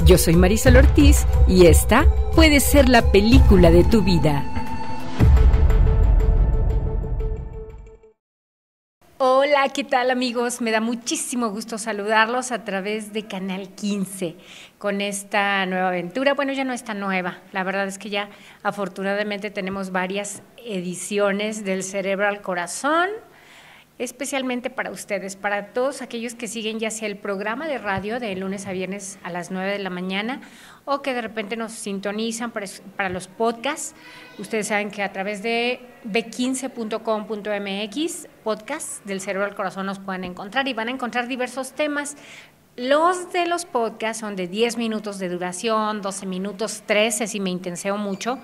Yo soy Marisol Ortiz y esta puede ser la película de tu vida. Hola, ¿qué tal amigos? Me da muchísimo gusto saludarlos a través de Canal 15 con esta nueva aventura. Bueno, ya no está nueva, la verdad es que ya afortunadamente tenemos varias ediciones del Cerebro al Corazón, especialmente para ustedes, para todos aquellos que siguen ya sea el programa de radio de lunes a viernes a las 9 de la mañana o que de repente nos sintonizan para los podcasts. Ustedes saben que a través de b15.com.mx, podcast del Cerebro al Corazón, nos pueden encontrar y van a encontrar diversos temas. Los de los podcasts son de 10 minutos de duración, 12 minutos, 13 si me intenseo mucho.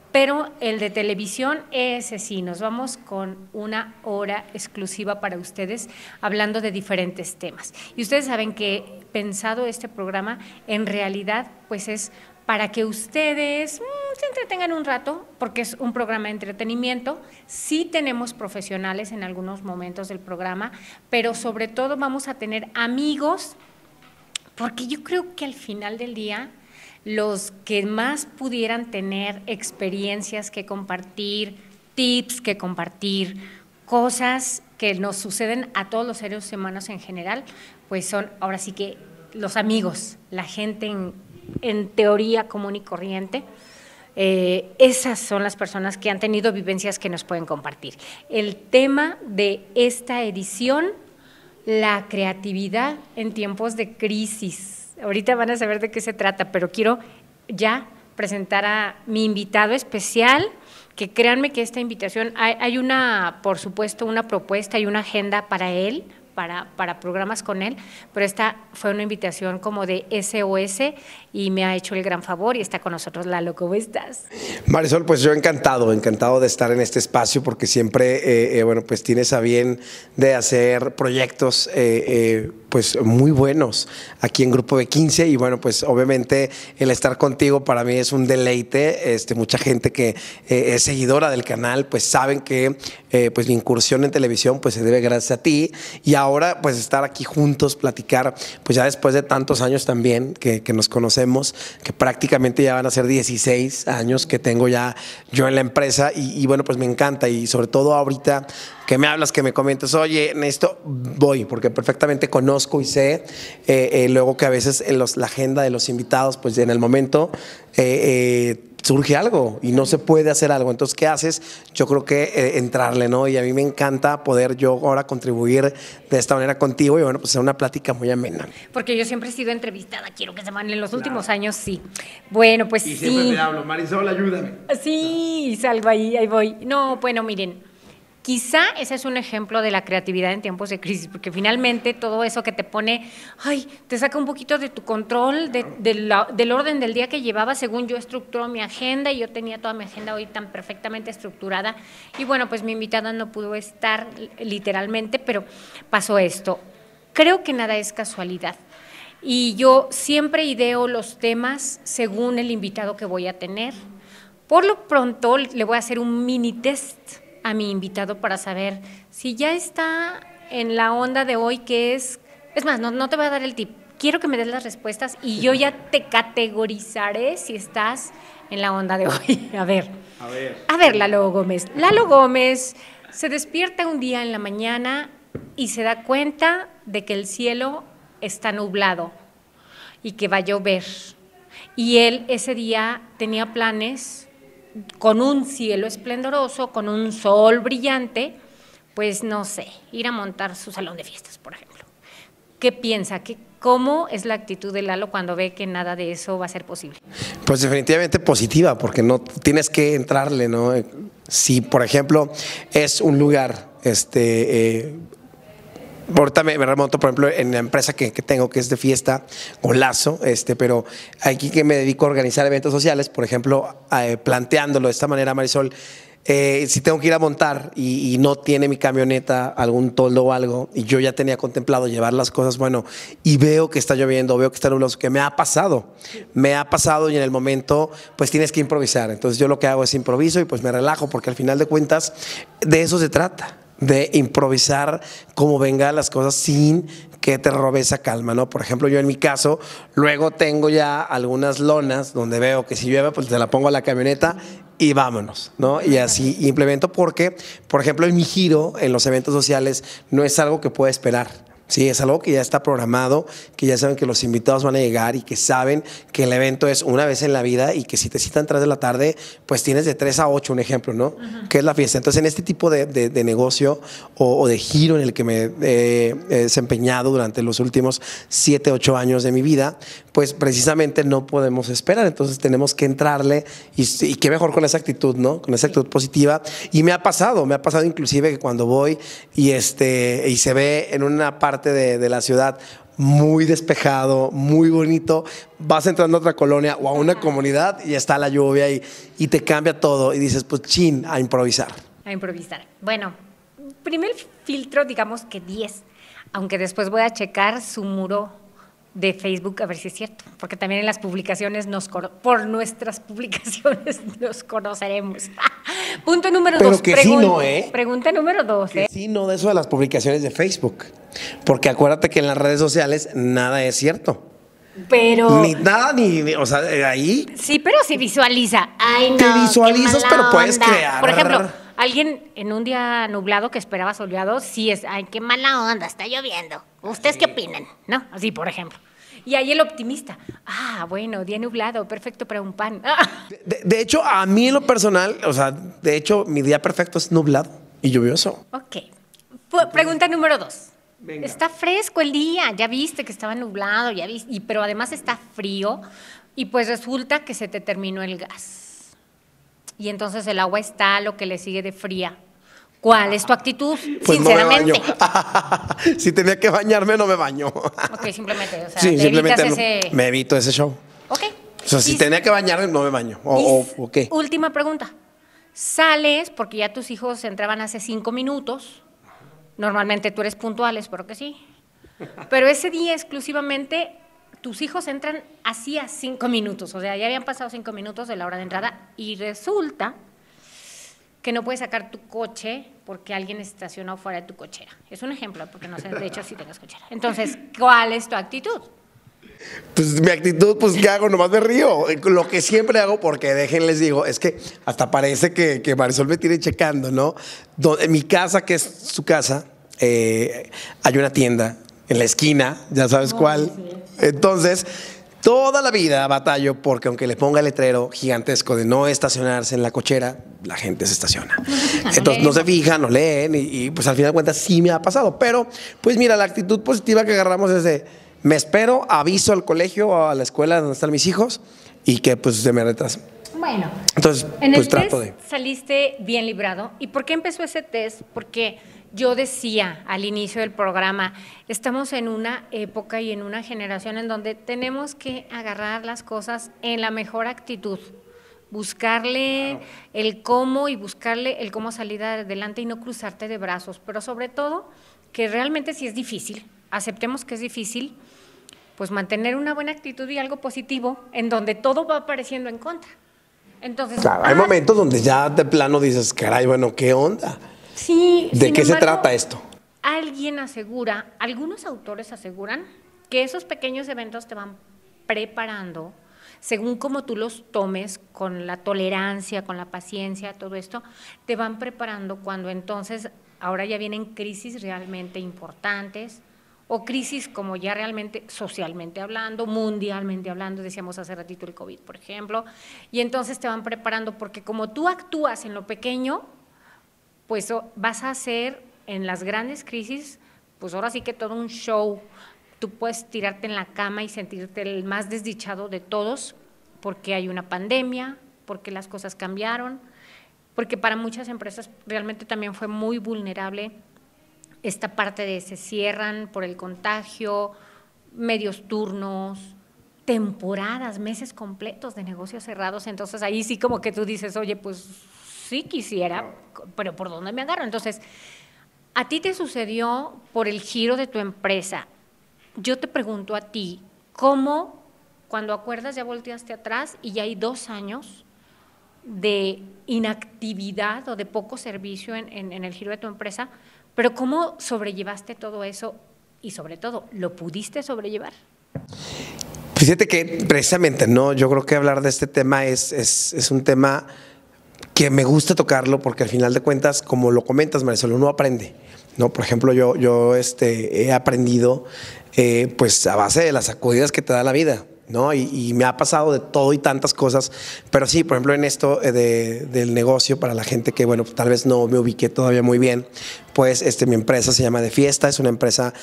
Pero el de televisión, ese sí, nos vamos con una hora exclusiva para ustedes hablando de diferentes temas. Y ustedes saben que pensado este programa, en realidad, pues es para que ustedes se entretengan un rato, porque es un programa de entretenimiento. Sí tenemos profesionales en algunos momentos del programa, pero sobre todo vamos a tener amigos, porque yo creo que al final del día los que más pudieran tener experiencias que compartir, tips que compartir, cosas que nos suceden a todos los seres humanos en general, pues son ahora sí que los amigos, la gente en teoría común y corriente. Esas son las personas que han tenido vivencias que nos pueden compartir. El tema de esta edición, la creatividad en tiempos de crisis. Ahorita van a saber de qué se trata, pero quiero ya presentar a mi invitado especial, que créanme que esta invitación, hay una, por supuesto, una propuesta y una agenda para él, para programas con él, pero esta fue una invitación como de SOS y me ha hecho el gran favor y está con nosotros. Lalo, ¿cómo estás? Marisol, pues yo encantado de estar en este espacio porque siempre, bueno, pues tienes a bien de hacer proyectos pues muy buenos aquí en Grupo B15 y bueno, pues obviamente el estar contigo para mí es un deleite. Mucha gente que es seguidora del canal pues saben que pues mi incursión en televisión pues se debe gracias a ti y ahora pues estar aquí juntos, platicar pues ya después de tantos años también que nos conocemos, que prácticamente ya van a ser 16 años que tengo ya yo en la empresa y bueno, pues me encanta y sobre todo ahorita que me hablas, que me comentas, oye, necesito, voy, porque perfectamente conozco y sé, luego que a veces en la agenda de los invitados, pues en el momento surge algo y no se puede hacer algo. Entonces, ¿qué haces? Yo creo que entrarle, ¿no? Y a mí me encanta poder yo ahora contribuir de esta manera contigo y bueno, pues es una plática muy amena. Porque yo siempre he sido entrevistada, quiero que se manden en los últimos años, sí. Bueno, pues y sí. Y siempre me hablo, Marisol, ayúdame. Sí, salgo ahí voy. No, bueno, miren. Quizá ese es un ejemplo de la creatividad en tiempos de crisis, porque finalmente todo eso que te pone, te saca un poquito de tu control, del orden del día que llevaba. Según yo estructuro mi agenda y yo tenía toda mi agenda hoy tan perfectamente estructurada y bueno, pues mi invitada no pudo estar literalmente, pero pasó esto. Creo que nada es casualidad y yo siempre ideo los temas según el invitado que voy a tener. Por lo pronto le voy a hacer un mini test a mi invitado para saber si ya está en la onda de hoy, que es más, no te voy a dar el tip, quiero que me des las respuestas y yo ya te categorizaré si estás en la onda de hoy. A ver, Lalo Gómez. Lalo Gómez se despierta un día en la mañana y se da cuenta de que el cielo está nublado y que va a llover. Y él ese día tenía planes con un cielo esplendoroso, con un sol brillante, pues no sé, ir a montar su salón de fiestas, por ejemplo. ¿Qué piensa? ¿Cómo es la actitud de Lalo cuando ve que nada de eso va a ser posible? Pues definitivamente positiva, porque no tienes que entrarle, ¿no? Si, por ejemplo, es un lugar, ahorita me remonto, por ejemplo, en la empresa que tengo, que es de fiesta, Golazo, pero aquí que me dedico a organizar eventos sociales, por ejemplo, planteándolo de esta manera, Marisol, si tengo que ir a montar y no tiene mi camioneta algún toldo o algo, y yo ya tenía contemplado llevar las cosas, bueno, y veo que está lloviendo, veo que está nubloso, que me ha pasado y en el momento, pues tienes que improvisar. Entonces yo lo que hago es improviso y pues me relajo, porque al final de cuentas, de eso se trata, de improvisar como venga las cosas sin que te robe esa calma, ¿no? Por ejemplo, yo en mi caso, luego tengo ya algunas lonas donde veo que si llueve, pues te la pongo a la camioneta y vámonos, ¿no? Y así implemento porque, por ejemplo, en mi giro, en los eventos sociales, no es algo que pueda esperar. Sí, es algo que ya está programado, que ya saben que los invitados van a llegar y que saben que el evento es una vez en la vida y que si te citan 3 de la tarde, pues tienes de 3 a 8, un ejemplo, ¿no? Que es la fiesta. Entonces, en este tipo de negocio o de giro en el que me he desempeñado durante los últimos 7, 8 años de mi vida, pues precisamente no podemos esperar. Entonces, tenemos que entrarle y qué mejor con esa actitud, ¿no? Con esa actitud positiva. Y me ha pasado inclusive que cuando voy y se ve en una parte de la ciudad muy despejado, muy bonito, vas entrando a otra colonia o a una comunidad y está la lluvia y te cambia todo y dices, pues chin, a improvisar. A improvisar. Bueno, primer filtro, digamos que 10, aunque después voy a checar su muro de Facebook a ver si es cierto, porque también en las publicaciones por nuestras publicaciones nos conoceremos. Punto número 2. Pero que sí no, ¿eh? Pregunta número 2, ¿eh? Sí, no de eso de las publicaciones de Facebook, porque acuérdate que en las redes sociales nada es cierto. Pero Ni nada, o sea, ahí sí, pero se visualiza. Ay, no, te visualizas, qué mala pero puedes onda. crear. Por ejemplo, alguien en un día nublado que esperaba soleado, sí es, ay, qué mala onda, está lloviendo. ¿Ustedes qué opinan? ¿No? Así, por ejemplo. Y ahí el optimista, bueno, día nublado, perfecto para un pan. De hecho, a mí en lo personal, o sea, de hecho, mi día perfecto es nublado y lluvioso. Ok. Pregunta número 2. Venga. Está fresco el día, ya viste que estaba nublado, pero además está frío y pues resulta que se te terminó el gas. Y entonces el agua está lo que le sigue de fría. ¿Cuál es tu actitud? Pues Sinceramente. no me baño. Si tenía que bañarme, no me baño. Ok, simplemente, o sea, Sí, te simplemente evitas ese... me evito ese show. Ok. O sea, si tenía que bañarme, no me baño. ¿O qué? Última pregunta. Sales, porque ya tus hijos entraban hace 5 minutos. Normalmente tú eres puntual, espero que sí. Pero ese día exclusivamente tus hijos entran así a 5 minutos. O sea, ya habían pasado 5 minutos de la hora de entrada y resulta que no puedes sacar tu coche porque alguien estacionó fuera de tu cochera. Es un ejemplo, porque no sé, de hecho, si tengas cochera. Entonces, ¿cuál es tu actitud? Pues mi actitud, pues ¿qué hago? Nomás me río. Lo que siempre hago, porque déjenles digo, es que hasta parece que Marisol me tiene checando, ¿no? En mi casa, que es su casa, hay una tienda en la esquina, ya sabes cuál. Sí. Entonces, toda la vida batallo porque aunque le ponga el letrero gigantesco de no estacionarse en la cochera, la gente se estaciona. Entonces no se fijan, no leen y pues al final de cuentas sí me ha pasado. Pero pues mira, la actitud positiva que agarramos es de me espero, aviso al colegio o a la escuela donde están mis hijos y que pues se me retrasen. Bueno, entonces en pues el trato test saliste bien librado. ¿Y por qué empezó ese test? Porque yo decía al inicio del programa, estamos en una época y en una generación en donde tenemos que agarrar las cosas en la mejor actitud, buscarle el cómo y buscarle el cómo salir adelante y no cruzarte de brazos, pero sobre todo que realmente si es difícil, aceptemos que es difícil, pues mantener una buena actitud y algo positivo en donde todo va apareciendo en contra. Entonces, claro, hay momentos donde ya de plano dices, caray, bueno, ¿qué onda? Sí. ¿De qué se trata esto? Alguien asegura, algunos autores aseguran que esos pequeños eventos te van preparando, según como tú los tomes, con la tolerancia, con la paciencia, todo esto, te van preparando cuando entonces ahora ya vienen crisis realmente importantes o crisis como ya realmente socialmente hablando, mundialmente hablando, decíamos hace ratito el COVID, por ejemplo, y entonces te van preparando porque como tú actúas en lo pequeño, pues vas a hacer en las grandes crisis, pues ahora sí que todo un show. Tú puedes tirarte en la cama y sentirte el más desdichado de todos porque hay una pandemia, porque las cosas cambiaron, porque para muchas empresas realmente también fue muy vulnerable esta parte de se cierran por el contagio, medios turnos, temporadas, meses completos de negocios cerrados. Entonces ahí sí como que tú dices, oye, pues sí quisiera, pero ¿por dónde me agarro? Entonces, a ti te sucedió por el giro de tu empresa. Yo te pregunto a ti, ¿cómo cuando acuerdas ya volteaste atrás y ya hay 2 años de inactividad o de poco servicio en el giro de tu empresa, pero cómo sobrellevaste todo eso y sobre todo, ¿lo pudiste sobrellevar? Fíjate que precisamente, ¿no? Yo creo que hablar de este tema es un tema que me gusta tocarlo porque al final de cuentas, como lo comentas, Marisol, uno aprende, ¿no? Por ejemplo, yo he aprendido pues a base de las sacudidas que te da la vida, ¿no? Y me ha pasado de todo y tantas cosas, pero sí, por ejemplo, en esto del negocio, para la gente que, bueno, tal vez no me ubiqué todavía muy bien, pues mi empresa se llama De Fiesta, es una empresa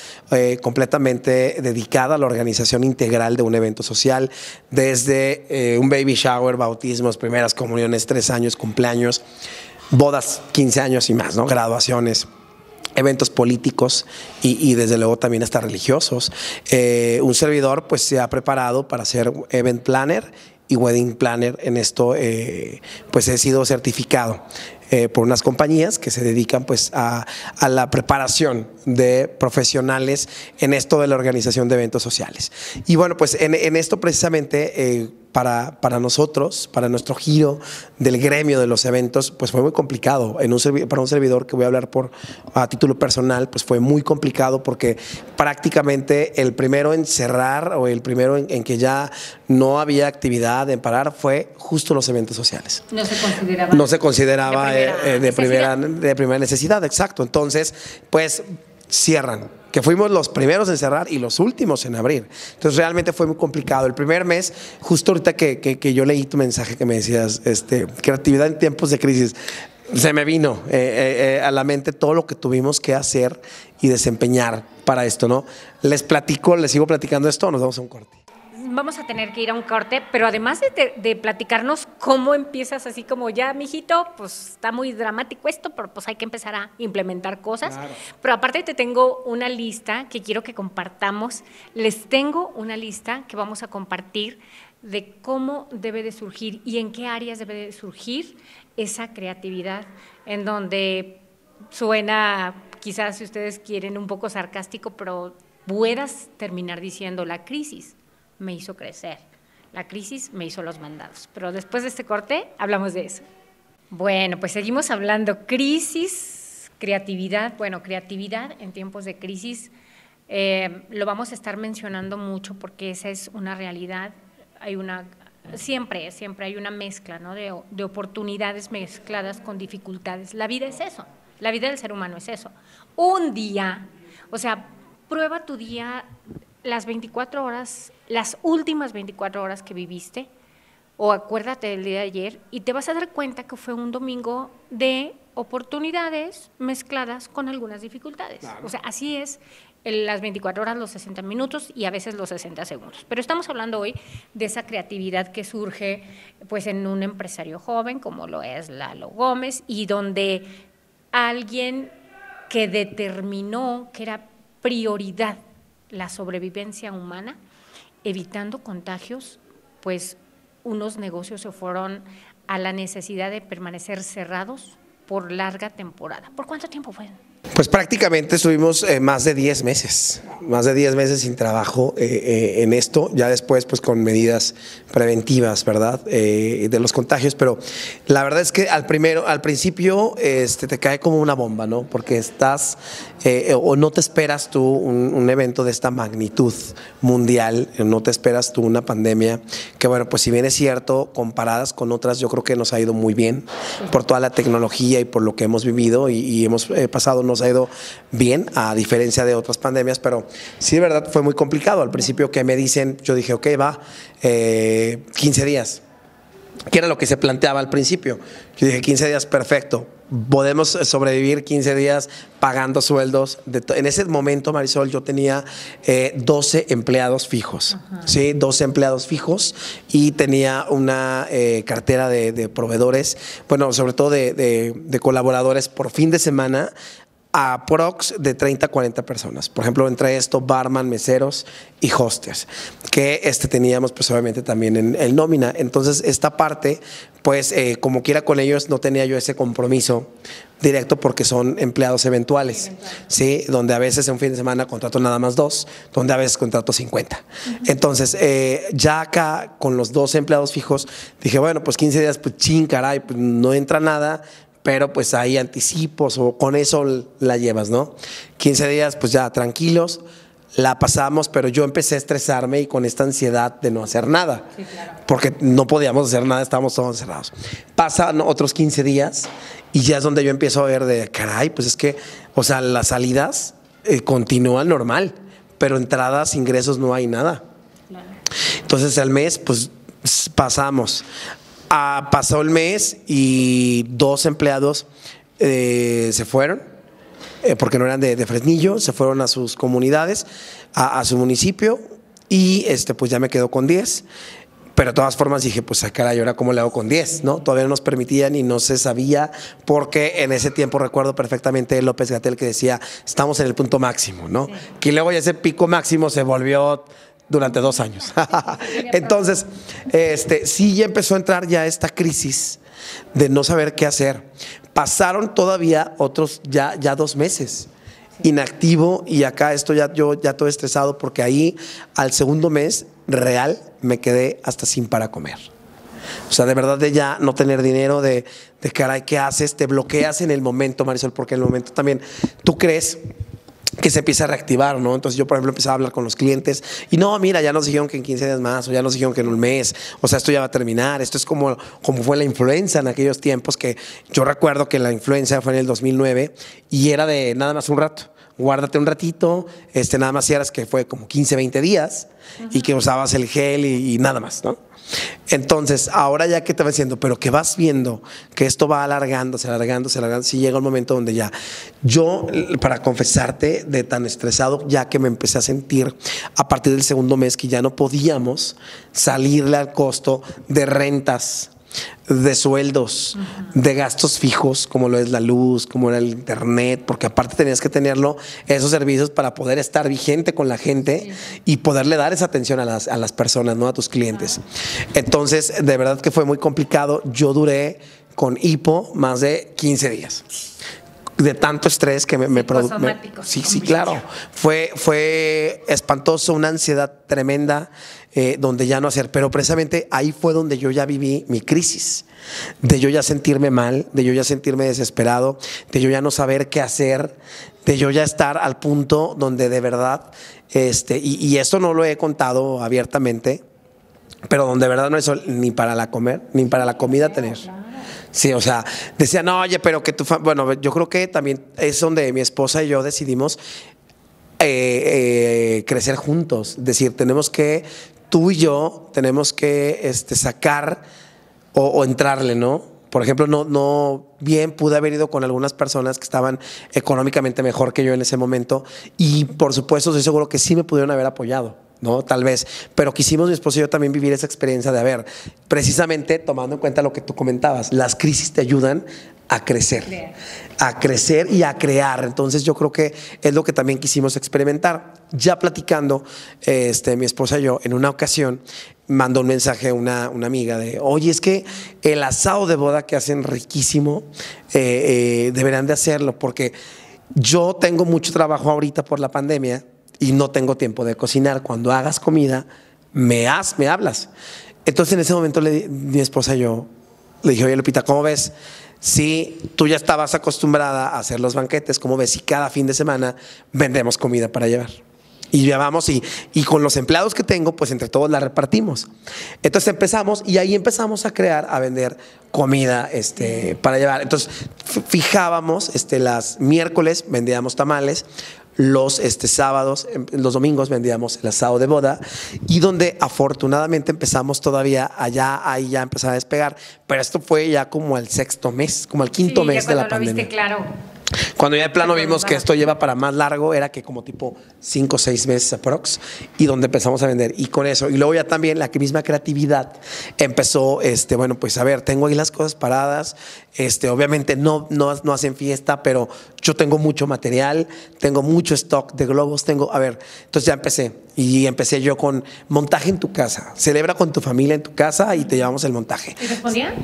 completamente dedicada a la organización integral de un evento social, desde un baby shower, bautismos, primeras comuniones, 3 años, cumpleaños, bodas, 15 años y más, ¿no? Graduaciones, eventos políticos y desde luego también hasta religiosos. Un servidor pues se ha preparado para ser event planner y wedding planner. En esto pues he sido certificado por unas compañías que se dedican pues a la preparación de profesionales en esto de la organización de eventos sociales. Y bueno, pues en esto precisamente para nosotros, para nuestro giro del gremio de los eventos, pues fue muy complicado. Para un servidor que voy a hablar a título personal, pues fue muy complicado porque prácticamente el primero en cerrar o el primero en que ya no había actividad en parar fue justo los eventos sociales. No se consideraba de primera necesidad, exacto. Entonces, pues cierran, que fuimos los primeros en cerrar y los últimos en abrir. Entonces realmente fue muy complicado. El primer mes, justo ahorita que yo leí tu mensaje que me decías, creatividad en tiempos de crisis, se me vino a la mente todo lo que tuvimos que hacer y desempeñar para esto, ¿no? Les sigo platicando esto, nos vamos a un corte. Vamos a tener que ir a un corte, pero además de platicarnos cómo empiezas así como ya, mijito, pues está muy dramático esto, pero pues hay que empezar a implementar cosas. Claro. Pero aparte te tengo una lista que quiero que compartamos. Les tengo una lista que vamos a compartir de cómo debe de surgir y en qué áreas debe de surgir esa creatividad, en donde suena, quizás si ustedes quieren, un poco sarcástico, pero puedas terminar diciendo la crisis me hizo crecer, la crisis me hizo los mandados. Pero después de este corte hablamos de eso. Bueno, pues seguimos hablando. Crisis, creatividad. Bueno, creatividad en tiempos de crisis lo vamos a estar mencionando mucho porque esa es una realidad. Siempre hay una mezcla, ¿no? de oportunidades mezcladas con dificultades. La vida es eso, la vida del ser humano es eso. Un día, o sea, prueba tu día, las 24 horas, las últimas 24 horas que viviste, o acuérdate del día de ayer, y te vas a dar cuenta que fue un domingo de oportunidades mezcladas con algunas dificultades. Claro. O sea, así es las 24 horas, los 60 minutos y a veces los 60 segundos. Pero estamos hablando hoy de esa creatividad que surge pues en un empresario joven, como lo es Lalo Gómez, y donde alguien que determinó que era prioridad la sobrevivencia humana, evitando contagios, pues unos negocios se fueron a la necesidad de permanecer cerrados por larga temporada. ¿Por cuánto tiempo fue? Pues prácticamente estuvimos más de 10 meses sin trabajo en esto, ya después pues con medidas preventivas, ¿verdad? De los contagios, pero la verdad es que al principio te cae como una bomba, ¿no? Porque estás o no te esperas tú un evento de esta magnitud mundial, no te esperas tú una pandemia que, bueno, pues si bien es cierto, comparadas con otras, yo creo que nos ha ido muy bien por toda la tecnología y por lo que hemos vivido y hemos pasado, nos ha ido bien, a diferencia de otras pandemias, pero sí, de verdad, fue muy complicado. Al principio que me dicen, yo dije, ok, va, 15 días, que era lo que se planteaba al principio. Yo dije, 15 días, perfecto, podemos sobrevivir 15 días pagando sueldos. En ese momento, Marisol, yo tenía 12 empleados fijos, ¿sí? 12 empleados fijos y tenía una cartera de proveedores, bueno, sobre todo de colaboradores por fin de semana, a prox de 30 a 40 personas. Por ejemplo, entre esto, barman, meseros y hosters, que teníamos pues obviamente también en el nómina. Entonces, esta parte, pues como quiera con ellos, no tenía yo ese compromiso directo porque son empleados eventuales, ¿sí? Donde a veces en un fin de semana contrato nada más 2, donde a veces contrato 50. Entonces, ya acá con los 2 empleados fijos, dije, bueno, pues 15 días, pues caray, pues no entra nada, pero pues hay anticipos o con eso la llevas, ¿no? 15 días pues ya tranquilos, la pasamos, pero yo empecé a estresarme y con esta ansiedad de no hacer nada. Sí, claro. Porque no podíamos hacer nada, estábamos todos encerrados. Pasan otros 15 días y ya es donde yo empiezo a ver de, caray, pues es que, o sea, las salidas continúan normal, pero entradas, ingresos no hay nada. Claro. Entonces al mes, pues pasamos. Pasó el mes y 2 empleados se fueron. Porque no eran de Fresnillo, se fueron a sus comunidades, a su municipio, y pues ya me quedo con 10. Pero de todas formas dije, pues caray, ¿ahora cómo le hago con 10? ¿No? Todavía no nos permitían y no se sabía, porque en ese tiempo recuerdo perfectamente López-Gatell que decía, estamos en el punto máximo, ¿no? Sí. Que luego ya ese pico máximo se volvió durante 2 años. Entonces, sí ya empezó a entrar ya esta crisis de no saber qué hacer. Pasaron todavía otros ya 2 meses inactivo, y acá yo ya todo estresado, porque ahí al segundo mes real me quedé hasta sin para comer. O sea, de verdad, de ya no tener dinero, de caray, ¿qué haces? Te bloqueas en el momento, Marisol, porque en el momento también tú crees que se empieza a reactivar, ¿no? Entonces yo, por ejemplo, empezaba a hablar con los clientes y no, mira, ya nos dijeron que en 15 días más, o ya nos dijeron que en un mes, o sea, esto ya va a terminar. Esto es como fue la influenza en aquellos tiempos, que yo recuerdo que la influenza fue en el 2009 y era de nada más un rato. Guárdate un ratito, nada más si eras que fue como 15, 20 días y que usabas el gel y nada más, ¿no? Entonces, ahora ya que te vas diciendo, pero que vas viendo que esto va alargándose, sí llega un momento donde ya, yo, para confesarte, de tan estresado, ya que me empecé a sentir a partir del segundo mes que ya no podíamos salirle al costo de rentas, de sueldos, de gastos fijos, como lo es la luz, como era el internet, porque aparte tenías que tenerlo, esos servicios, para poder estar vigente con la gente y poderle dar esa atención a las personas, ¿no? A tus clientes. Entonces, de verdad que fue muy complicado. Yo duré con hipo más de 15 días. De tanto estrés que me produjo. Sí, claro. Fue espantoso, una ansiedad tremenda, donde ya no hacer. Pero precisamente ahí fue donde yo ya viví mi crisis. De yo ya sentirme mal, de yo ya sentirme desesperado, de yo ya no saber qué hacer, de yo ya estar al punto donde de verdad, y esto no lo he contado abiertamente, pero donde de verdad no es ni para la comer, ni para la comida tener. Sí, o sea, decía, no, oye, pero que tú, bueno, yo creo que también es donde mi esposa y yo decidimos crecer juntos. Es decir, tú y yo tenemos que sacar o entrarle, ¿no? Por ejemplo, no bien pude haber ido con algunas personas que estaban económicamente mejor que yo en ese momento, y por supuesto estoy seguro que sí me pudieron haber apoyado, ¿no? Tal vez, pero quisimos mi esposo y yo también vivir esa experiencia de precisamente tomando en cuenta lo que tú comentabas, las crisis te ayudan a crecer y a crear. Entonces yo creo que es lo que también quisimos experimentar. Ya platicando, mi esposa y yo, en una ocasión mandó un mensaje a una amiga de, oye, es que el asado de boda que hacen riquísimo, deberían de hacerlo, porque yo tengo mucho trabajo ahorita por la pandemia y no tengo tiempo de cocinar. Cuando hagas comida, me hablas. Entonces en ese momento mi esposa y yo le dije, oye, Lupita, ¿cómo ves? Si tú ya estabas acostumbrada a hacer los banquetes, ¿cómo ves si cada fin de semana vendemos comida para llevar? Y llevamos y con los empleados que tengo, pues entre todos la repartimos. Entonces empezamos y ahí empezamos a vender comida para llevar. Entonces fijábamos, las miércoles vendíamos tamales, los sábados, los domingos vendíamos el asado de boda, y donde afortunadamente empezamos todavía ahí ya empezaba a despegar, pero esto fue ya como al 6º mes, como al 5º mes de la pandemia. Viste, claro. Cuando ya de plano vimos que esto lleva para más largo, era que como tipo 5 o 6 meses aprox, y donde empezamos a vender. Y con eso, y luego ya también la misma creatividad empezó, bueno, pues tengo ahí las cosas paradas, obviamente no hacen fiesta, pero yo tengo mucho material, tengo mucho stock de globos, entonces ya empecé yo con montaje en tu casa, celebra con tu familia en tu casa y te llevamos el montaje. ¿Y respondían?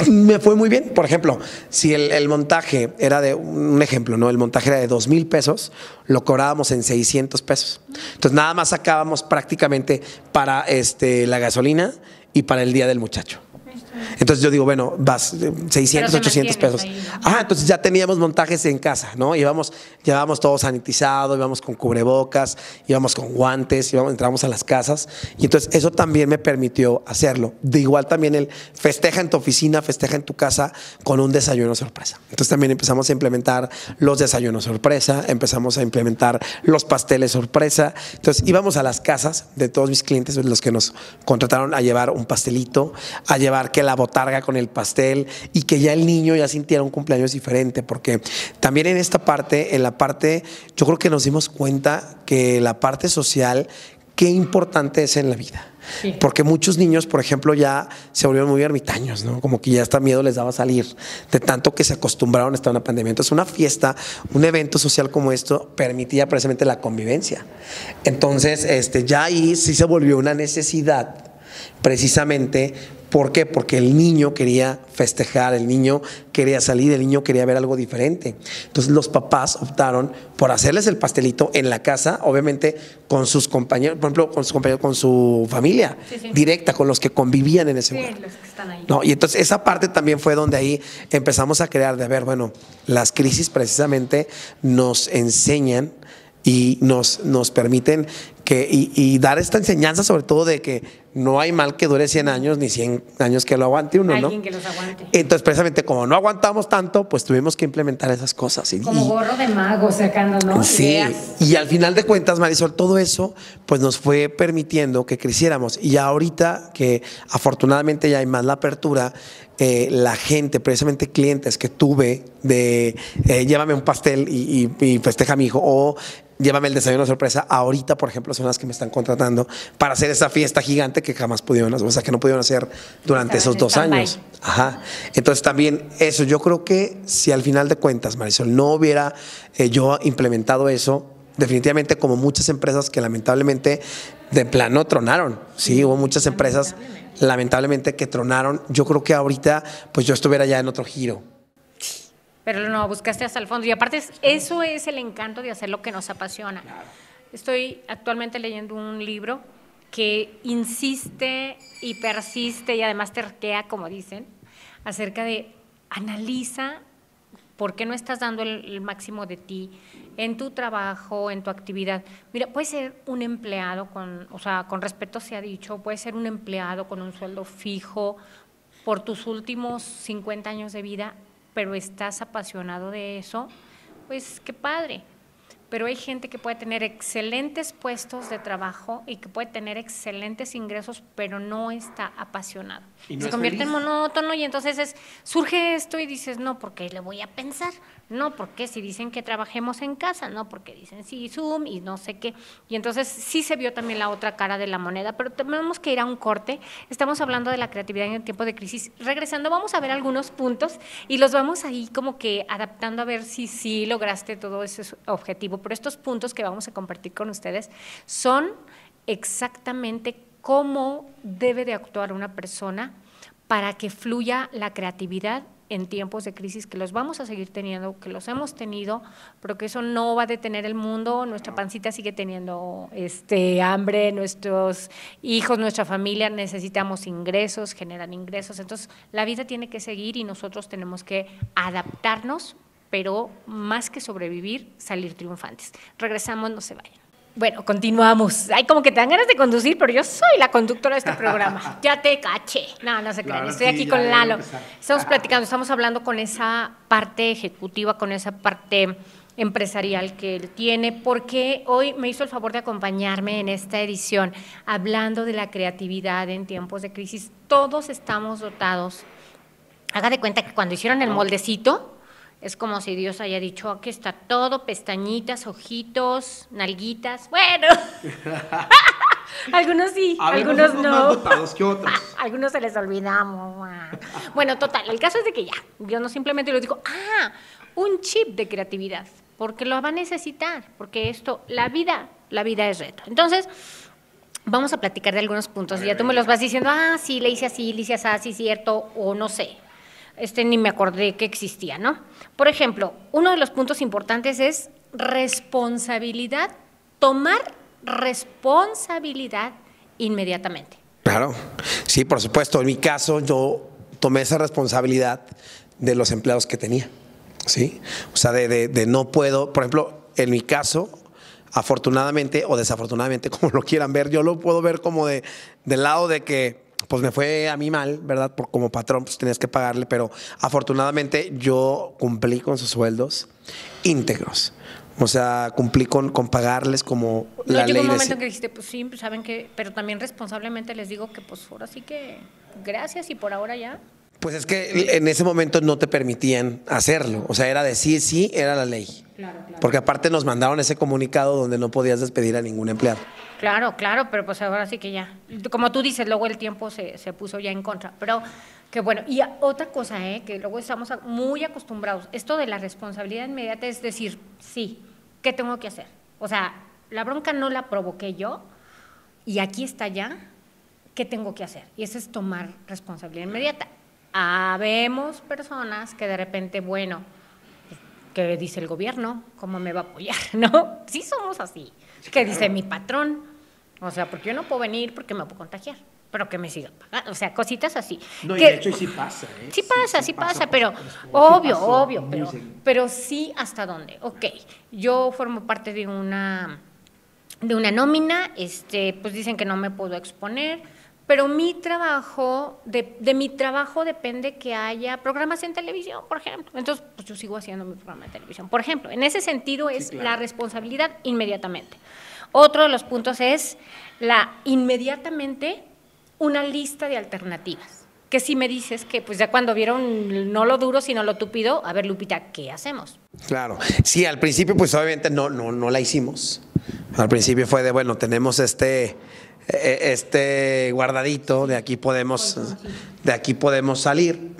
Me fue muy bien. Por ejemplo, si el montaje era un ejemplo, ¿no? El montaje era de 2,000 pesos, lo cobrábamos en 600 pesos. Entonces nada más sacábamos prácticamente para la gasolina y para el día del muchacho. Entonces yo digo, bueno, vas 600, 800 pesos. Ahí, ¿no? Entonces ya teníamos montajes en casa, ¿no? Llevábamos todo sanitizado, íbamos con cubrebocas, íbamos con guantes, entramos a las casas. Y entonces eso también me permitió hacerlo. De igual también el festeja en tu oficina, festeja en tu casa con un desayuno sorpresa. Entonces también empezamos a implementar los desayunos sorpresa, empezamos a implementar los pasteles sorpresa. Entonces íbamos a las casas de todos mis clientes, los que nos contrataron, a llevar un pastelito, a llevar que la botarga con el pastel y que ya el niño ya sintiera un cumpleaños diferente, porque también en esta parte, yo creo que nos dimos cuenta que la parte social, qué importante es en la vida. Sí. Porque muchos niños, por ejemplo, ya se volvieron muy ermitaños, ¿no? Como que ya hasta miedo les daba salir de tanto que se acostumbraron a estar en una pandemia. Entonces, una fiesta, un evento social como esto permitía precisamente la convivencia. Entonces, ya ahí sí se volvió una necesidad, precisamente. ¿Por qué? Porque el niño quería festejar, el niño quería salir, el niño quería ver algo diferente. Entonces los papás optaron por hacerles el pastelito en la casa, obviamente con sus compañeros, por ejemplo, con su familia directa, con los que convivían en ese lugar. Los que están ahí. No, y entonces esa parte también fue donde ahí empezamos a crear de ver, bueno, las crisis precisamente nos enseñan y nos permiten y dar esta enseñanza, sobre todo de que no hay mal que dure 100 años ni 100 años que lo aguante uno, ¿no? Alguien que los aguante. Entonces, precisamente como no aguantamos tanto, pues tuvimos que implementar esas cosas. Como gorro de mago sacando, ¿no? Sí, ideas. Y al final de cuentas, Marisol, todo eso pues nos fue permitiendo que creciéramos. Y ahorita que afortunadamente ya hay más la apertura, la gente, precisamente clientes que tuve de llévame un pastel y festeja a mi hijo, o llévame el desayuno sorpresa, ahorita, por ejemplo, son las que me están contratando para hacer esa fiesta gigante que jamás pudieron hacer, o sea, que no pudieron hacer durante esos 2 años. Ajá. Entonces también eso, yo creo que si al final de cuentas, Marisol, no hubiera yo implementado eso, definitivamente como muchas empresas que lamentablemente de plano tronaron, sí, hubo muchas empresas lamentablemente que tronaron, yo creo que ahorita pues yo estuviera ya en otro giro. Pero no, buscaste hasta el fondo. Y aparte, eso es el encanto de hacer lo que nos apasiona. Claro. Estoy actualmente leyendo un libro que insiste y persiste y además terquea, como dicen, acerca de analiza por qué no estás dando el máximo de ti en tu trabajo, en tu actividad. Mira, puede ser un empleado, con respeto se ha dicho, puede ser un empleado con un sueldo fijo por tus últimos 50 años de vida, pero estás apasionado de eso, pues qué padre. Pero hay gente que puede tener excelentes puestos de trabajo y que puede tener excelentes ingresos, pero no está apasionado. Y no se convierte en monótono y entonces surge esto y dices, no, porque le voy a pensar, no, porque si dicen que trabajemos en casa, no, porque dicen sí, Zoom y no sé qué. Y entonces sí se vio también la otra cara de la moneda, pero tenemos que ir a un corte. Estamos hablando de la creatividad en el tiempo de crisis. Regresando, vamos a ver algunos puntos y los vamos ahí como que adaptando a ver si sí lograste todo ese objetivo. Pero estos puntos que vamos a compartir con ustedes son exactamente cómo debe de actuar una persona para que fluya la creatividad en tiempos de crisis, que los vamos a seguir teniendo, que los hemos tenido, pero que eso no va a detener el mundo. Nuestra pancita sigue teniendo hambre, nuestros hijos, nuestra familia, necesitamos ingresos, generan ingresos. Entonces, la vida tiene que seguir y nosotros tenemos que adaptarnos, pero más que sobrevivir, salir triunfantes. Regresamos, no se vayan. Bueno, continuamos. Ay, como que te dan ganas de conducir, pero yo soy la conductora de este programa. Ya te caché. No se crean. Estoy aquí con Lalo. Estamos platicando, estamos hablando con esa parte ejecutiva, con esa parte empresarial que él tiene, porque hoy me hizo el favor de acompañarme en esta edición, hablando de la creatividad en tiempos de crisis. Todos estamos dotados. Haga de cuenta que cuando hicieron el moldecito, es como si Dios haya dicho, aquí está todo, pestañitas, ojitos, nalguitas. Bueno, algunos sí, algunos no. Más dotados que otros. Algunos se les olvidamos. Bueno, total, el caso es de que ya, yo no simplemente lo digo, un chip de creatividad, porque lo va a necesitar, porque la vida es reto. Entonces, vamos a platicar de algunos puntos, y ya tú me los vas diciendo, sí, le hice así, sí, cierto, o no sé. Ni me acordé que existía, ¿no? Por ejemplo, uno de los puntos importantes es responsabilidad, tomar responsabilidad inmediatamente. Claro, sí, por supuesto. En mi caso, yo tomé esa responsabilidad de los empleados que tenía, ¿sí? O sea, de no puedo, por ejemplo, en mi caso, afortunadamente o desafortunadamente, como lo quieran ver, yo lo puedo ver como del lado de que pues me fue a mí mal, ¿verdad? Como patrón, pues tenías que pagarle, pero afortunadamente yo cumplí con sus sueldos íntegros. O sea, cumplí con pagarles como la ley. Llegó un momento que dijiste, pues sí, pues saben que, pero también responsablemente les digo que pues ahora sí que gracias y por ahora ya. Pues es que en ese momento no te permitían hacerlo. O sea, era de sí, sí, era la ley. Claro. Porque aparte nos mandaron ese comunicado donde no podías despedir a ningún empleado. Claro, pero pues ahora sí que ya. Como tú dices, luego el tiempo se puso ya en contra. Pero que bueno, y otra cosa, que luego estamos muy acostumbrados, esto de la responsabilidad inmediata es decir, sí, ¿qué tengo que hacer? O sea, la bronca no la provoqué yo y aquí está ya, ¿qué tengo que hacer? Y eso es tomar responsabilidad inmediata. Habemos personas que de repente, bueno, ¿qué dice el gobierno? ¿Cómo me va a apoyar? ¿No? Sí somos así. ¿Qué dice mi patrón? O sea, porque yo no puedo venir porque me puedo contagiar, pero que me sigan pagando. O sea, cositas así. No, y de hecho sí pasa. Sí pasa, pero obvio, pero sí hasta dónde. Ok, yo formo parte de una nómina, pues dicen que no me puedo exponer, pero mi trabajo, de mi trabajo depende que haya programas en televisión, por ejemplo. Entonces, pues yo sigo haciendo mi programa de televisión. Por ejemplo, en ese sentido es la responsabilidad inmediatamente. Otro de los puntos es inmediatamente una lista de alternativas. Que si me dices que pues ya cuando vieron no lo duro sino lo tupido, a ver Lupita, ¿qué hacemos? Claro, sí, al principio pues obviamente no la hicimos. Al principio fue de, bueno, tenemos este guardadito, de aquí podemos salir.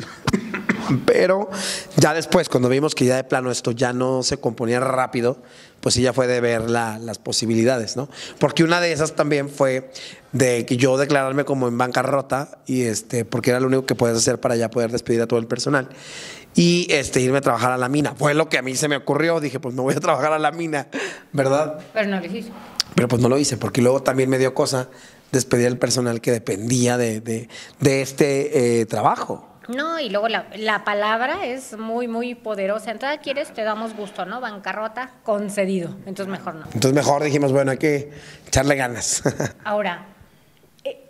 Pero ya después, cuando vimos que ya de plano esto ya no se componía rápido, pues sí ya fue de ver las posibilidades, ¿no? Porque una de esas también fue de que yo declararme como en bancarrota y porque era lo único que puedes hacer para ya poder despedir a todo el personal y irme a trabajar a la mina. Fue lo que a mí se me ocurrió, dije, pues me voy a trabajar a la mina, ¿verdad? Pero no lo hiciste. Pero pues no lo hice, porque luego también me dio cosa despedir al personal que dependía de este trabajo. No, y luego la palabra es muy, muy poderosa. Entonces, ¿quieres? Te damos gusto, ¿no? Bancarrota, concedido. Entonces, mejor no. Entonces, mejor dijimos, bueno, hay que echarle ganas. Ahora,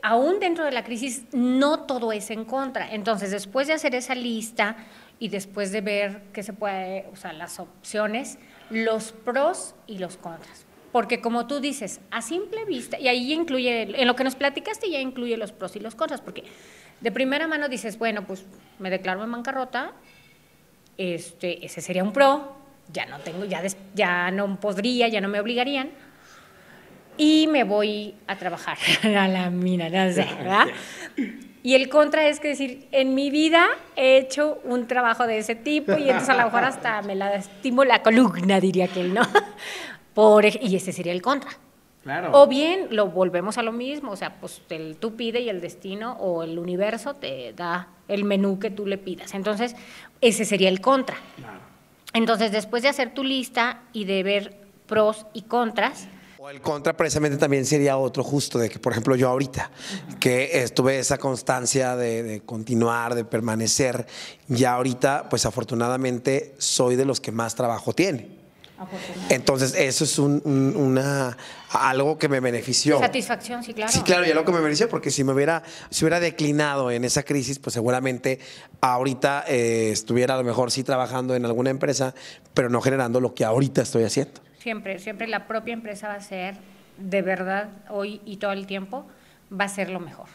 aún dentro de la crisis, no todo es en contra. Entonces, después de hacer esa lista y después de ver qué se puede, o sea, las opciones, los pros y los contras. Porque como tú dices, a simple vista, y ahí incluye, en lo que nos platicaste ya incluye los pros y los contras, porque de primera mano dices, bueno, pues me declaro en bancarrota, ese sería un pro, ya no tengo, ya no podría, ya no me obligarían, y me voy a trabajar a la mina, no sé, ¿verdad? Y el contra es que decir, en mi vida he hecho un trabajo de ese tipo y entonces a lo mejor hasta me lastimo la columna, diría aquel, ¿no? Y ese sería el contra. Claro. O bien lo volvemos a lo mismo, o sea, pues tú pides y el destino o el universo te da el menú que tú le pidas. Entonces, ese sería el contra. Claro. Entonces, después de hacer tu lista y de ver pros y contras. O el contra precisamente también sería otro justo, de que, por ejemplo, yo ahorita, que tuve esa constancia de continuar, de permanecer, ya ahorita, pues afortunadamente, soy de los que más trabajo tiene. Entonces, eso es algo que me benefició. Satisfacción, sí, claro. Sí, claro, y algo que me benefició, porque si hubiera declinado en esa crisis, pues seguramente ahorita estuviera a lo mejor sí trabajando en alguna empresa, pero no generando lo que ahorita estoy haciendo. Siempre la propia empresa va a ser, de verdad, hoy y todo el tiempo, va a ser lo mejor.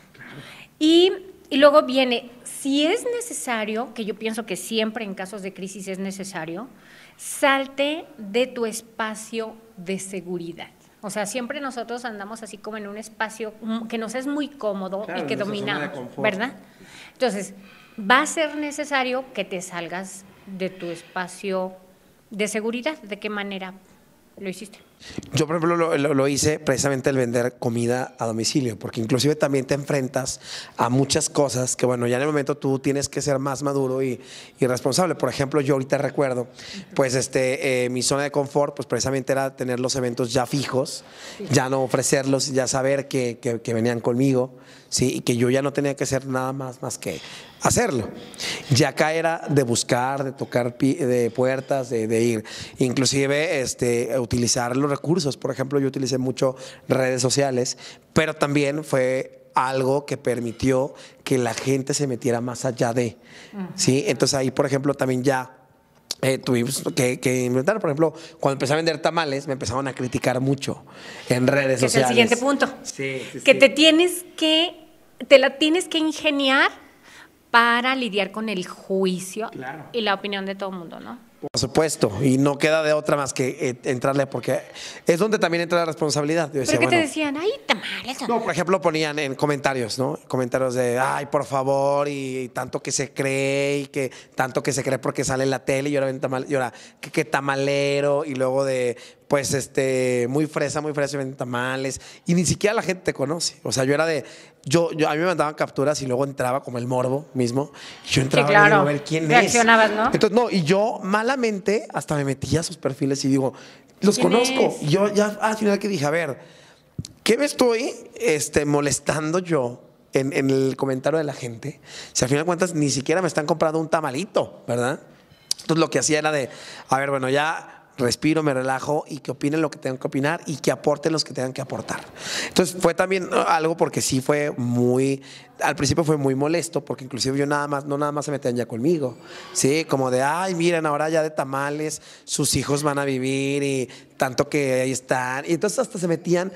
Y luego viene, si es necesario, que yo pienso que siempre en casos de crisis es necesario, salte de tu espacio de seguridad. O sea, siempre nosotros andamos así como en un espacio que nos es muy cómodo, claro, y que dominamos, ¿verdad? Entonces, va a ser necesario que te salgas de tu espacio de seguridad. ¿De qué manera lo hiciste? Yo, por ejemplo, lo hice precisamente el vender comida a domicilio, porque inclusive también te enfrentas a muchas cosas que, bueno, ya en el momento tú tienes que ser más maduro y responsable. Por ejemplo, yo ahorita recuerdo, pues mi zona de confort, pues precisamente era tener los eventos ya fijos, ya no ofrecerlos, ya saber que venían conmigo, ¿sí? Y que yo ya no tenía que hacer nada más que hacerlo. Ya acá era de buscar, de tocar de puertas, de ir, inclusive utilizar los recursos. Por ejemplo, yo utilicé mucho redes sociales, pero también fue algo que permitió que la gente se metiera más allá de, ¿sí? Entonces ahí, por ejemplo, también ya tuvimos que inventar. Por ejemplo, cuando empecé a vender tamales, me empezaron a criticar mucho en redes Que sociales. es el siguiente punto. Sí, sí, Que sí. te la tienes que ingeniar para lidiar con el juicio Claro. y la opinión de todo el mundo, ¿no? Por supuesto, y no queda de otra más que entrarle, porque es donde también entra la responsabilidad. Yo decía, ¿Pero qué te bueno, decían? Ay, tamales. no, por ejemplo, ponían en comentarios, ¿no? Comentarios de, ay, por favor, y tanto que se cree, y que tanto que se cree porque sale en la tele, y ahora ven tamal, y ahora, que tamalero, y luego de, pues, muy fresa, y venden tamales, y ni siquiera la gente te conoce. O sea, yo era de, a mí me mandaban capturas y luego entraba como el morbo mismo, y yo entraba Sí, claro. y digo, a ver quién Reaccionabas, es. ¿no? Entonces, no, y yo malamente hasta me metía a sus perfiles y digo, los ¿Quién conozco. es? Y yo ya al final que dije, a ver, ¿qué me estoy molestando yo en el comentario de la gente? Si al final de cuentas ni siquiera me están comprando un tamalito, ¿verdad? Entonces lo que hacía era de, a ver, bueno, ya respiro, me relajo y que opinen lo que tengan que opinar y que aporten los que tengan que aportar. Entonces fue también algo porque sí fue al principio fue muy molesto porque inclusive yo no nada más se metían ya conmigo, sí, como de, ay, miren, ahora ya de tamales sus hijos van a vivir y tanto que ahí están. Y entonces hasta se metían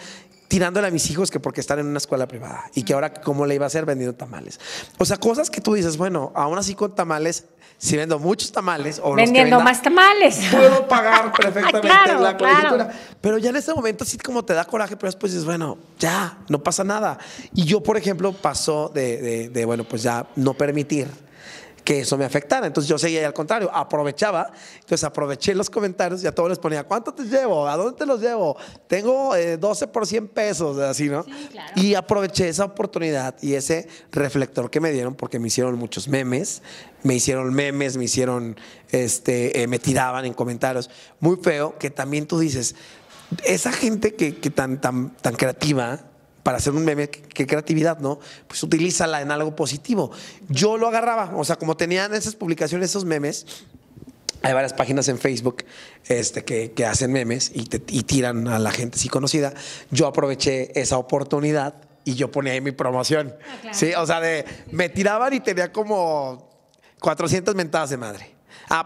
tirándole a mis hijos que porque están en una escuela privada y que ahora cómo le iba a hacer vendiendo tamales. O sea, cosas que tú dices, bueno, aún así con tamales, si vendo muchos tamales o Vendiendo los que venda, más tamales. puedo pagar perfectamente Claro, la claro. colegiatura. Pero ya en ese momento sí como te da coraje, pero después dices, bueno, ya, no pasa nada. Y yo, por ejemplo, pasó de bueno, pues ya no permitir que eso me afectara. Entonces yo seguía al contrario, aprovechaba. Entonces aproveché los comentarios y a todos les ponía, ¿cuánto te llevo? ¿A dónde te los llevo? Tengo 12 por 100 pesos, así, ¿no? Sí, claro. Y aproveché esa oportunidad y ese reflector que me dieron porque me hicieron muchos memes, me hicieron, me tiraban en comentarios. Muy feo que también tú dices, esa gente que tan creativa, para hacer un meme, qué creatividad, ¿no? Pues utilízala en algo positivo. Yo lo agarraba, o sea, como tenían esas publicaciones, esos memes, hay varias páginas en Facebook que hacen memes y tiran a la gente así conocida. Yo aproveché esa oportunidad y yo ponía ahí mi promoción. Claro. Sí, o sea, me tiraban y tenía como 400 mentadas de madre.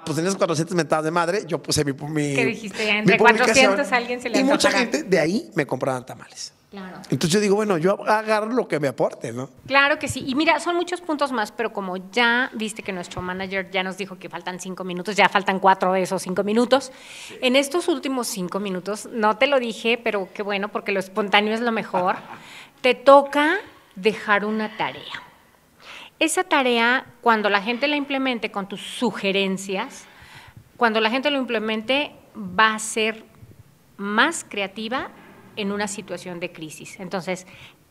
Pues en esas 400 mentadas de madre, yo puse mi ¿Qué dijiste? mi Entre publicación, 400 alguien se le y mucha antoja. gente de ahí me compraban tamales. Claro. Entonces yo digo, bueno, yo agarro lo que me aporte, ¿no? Claro que sí. Y mira, son muchos puntos más, pero como ya viste que nuestro manager ya nos dijo que faltan 5 minutos, ya faltan 4 de esos 5 minutos. Sí. En estos últimos 5 minutos, no te lo dije, pero qué bueno, porque lo espontáneo es lo mejor, te toca dejar una tarea. Esa tarea, cuando la gente la implemente con tus sugerencias, cuando la gente lo implemente, va a ser más creativa en una situación de crisis. Entonces,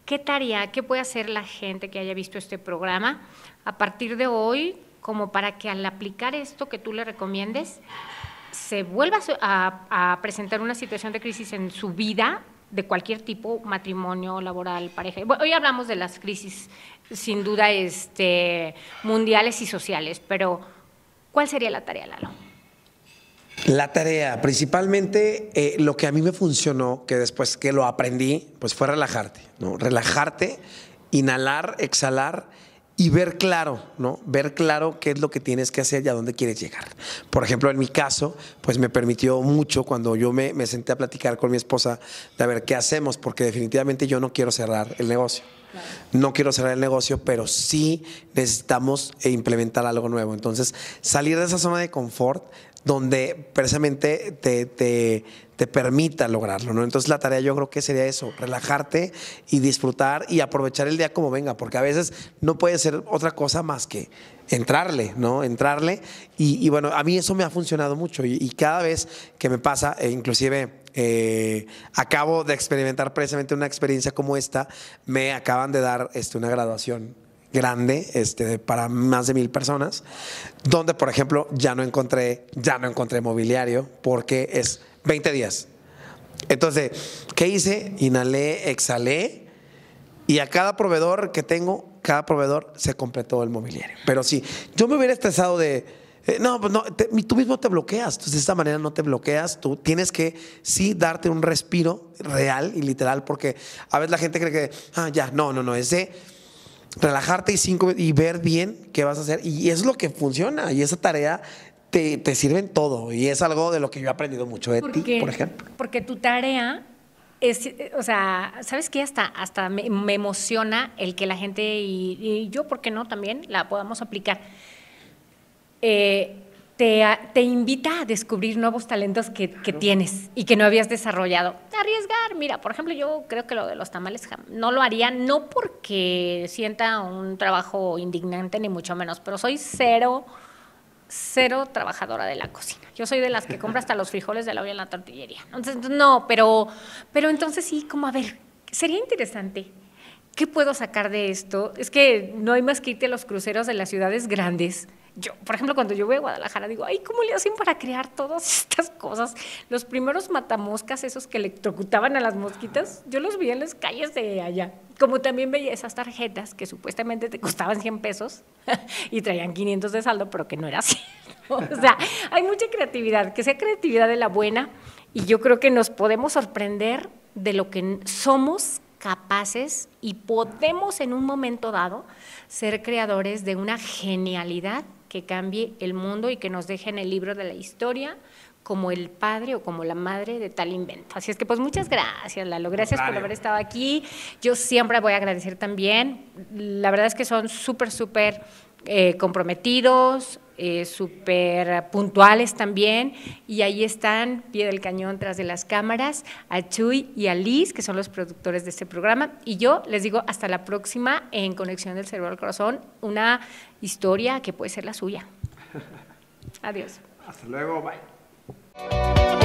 ¿qué tarea, qué puede hacer la gente que haya visto este programa a partir de hoy, como para que al aplicar esto que tú le recomiendes, se vuelva a presentar una situación de crisis en su vida, de cualquier tipo, matrimonio, laboral, pareja? Bueno, hoy hablamos de las crisis, sin duda, mundiales y sociales, pero ¿cuál sería la tarea, Lalo? La tarea, principalmente lo que a mí me funcionó, que después que lo aprendí, pues fue relajarte, ¿no? Relajarte, inhalar, exhalar y ver claro, ¿no? Ver claro qué es lo que tienes que hacer y a dónde quieres llegar. Por ejemplo, en mi caso, pues me permitió mucho cuando yo me senté a platicar con mi esposa de a ver qué hacemos, porque definitivamente yo no quiero cerrar el negocio. Claro. No quiero cerrar el negocio, pero sí necesitamos implementar algo nuevo. Entonces, salir de esa zona de confort donde precisamente te permita lograrlo, ¿no? Entonces la tarea yo creo que sería eso, relajarte y disfrutar y aprovechar el día como venga, porque a veces no puede ser otra cosa más que entrarle, ¿no? Entrarle y bueno, a mí eso me ha funcionado mucho y cada vez que me pasa, inclusive acabo de experimentar precisamente una experiencia como esta, me acaban de dar una graduación grande para más de 1,000 personas, donde por ejemplo ya no encontré mobiliario porque es 20 días. Entonces, ¿qué hice? Inhalé, exhalé Y a cada proveedor que tengo, cada proveedor se completó el mobiliario. Pero sí, yo me hubiera estresado de, no, pues no, tú mismo te bloqueas. Entonces, de esta manera no te bloqueas. Tú tienes que sí darte un respiro real y literal, porque a veces la gente cree que, ya, no, es de relajarte y ver bien qué vas a hacer. Y eso es lo que funciona. Y esa tarea te sirve en todo. Y es algo de lo que yo he aprendido mucho de ti, por ejemplo. Porque tu tarea es, o sea, ¿sabes qué? Hasta me emociona el que la gente, y yo, ¿por qué no? También la podamos aplicar. Te invita a descubrir nuevos talentos que tienes y que no habías desarrollado. Arriesgar, mira, por ejemplo, yo creo que lo de los tamales no lo haría, no porque sienta un trabajo indignante ni mucho menos, pero soy cero trabajadora de la cocina. Yo soy de las que compra hasta los frijoles de la olla en la tortillería. Entonces, no, pero entonces sí, como a ver, sería interesante. ¿Qué puedo sacar de esto? Es que no hay más que irte a los cruceros de las ciudades grandes. Yo, por ejemplo, cuando yo voy a Guadalajara, digo, ay, ¿cómo le hacen para crear todas estas cosas? Los primeros matamoscas, esos que electrocutaban a las mosquitas, yo los vi en las calles de allá. Como también veía esas tarjetas que supuestamente te costaban 100 pesos y traían 500 de saldo, pero que no era cierto. O sea, hay mucha creatividad, que sea creatividad de la buena, y yo creo que nos podemos sorprender de lo que somos capaces y podemos en un momento dado ser creadores de una genialidad que cambie el mundo y que nos deje en el libro de la historia como el padre o como la madre de tal invento. Así es que pues muchas gracias, Lalo, gracias por haber estado aquí. Yo siempre voy a agradecer también, la verdad es que son súper comprometidos, súper puntuales también, y ahí están, pie del cañón tras de las cámaras, a Chuy y a Liz, que son los productores de este programa, y yo les digo hasta la próxima en Conexión del Cerebro al Corazón, una historia que puede ser la suya. Adiós. Hasta luego, bye.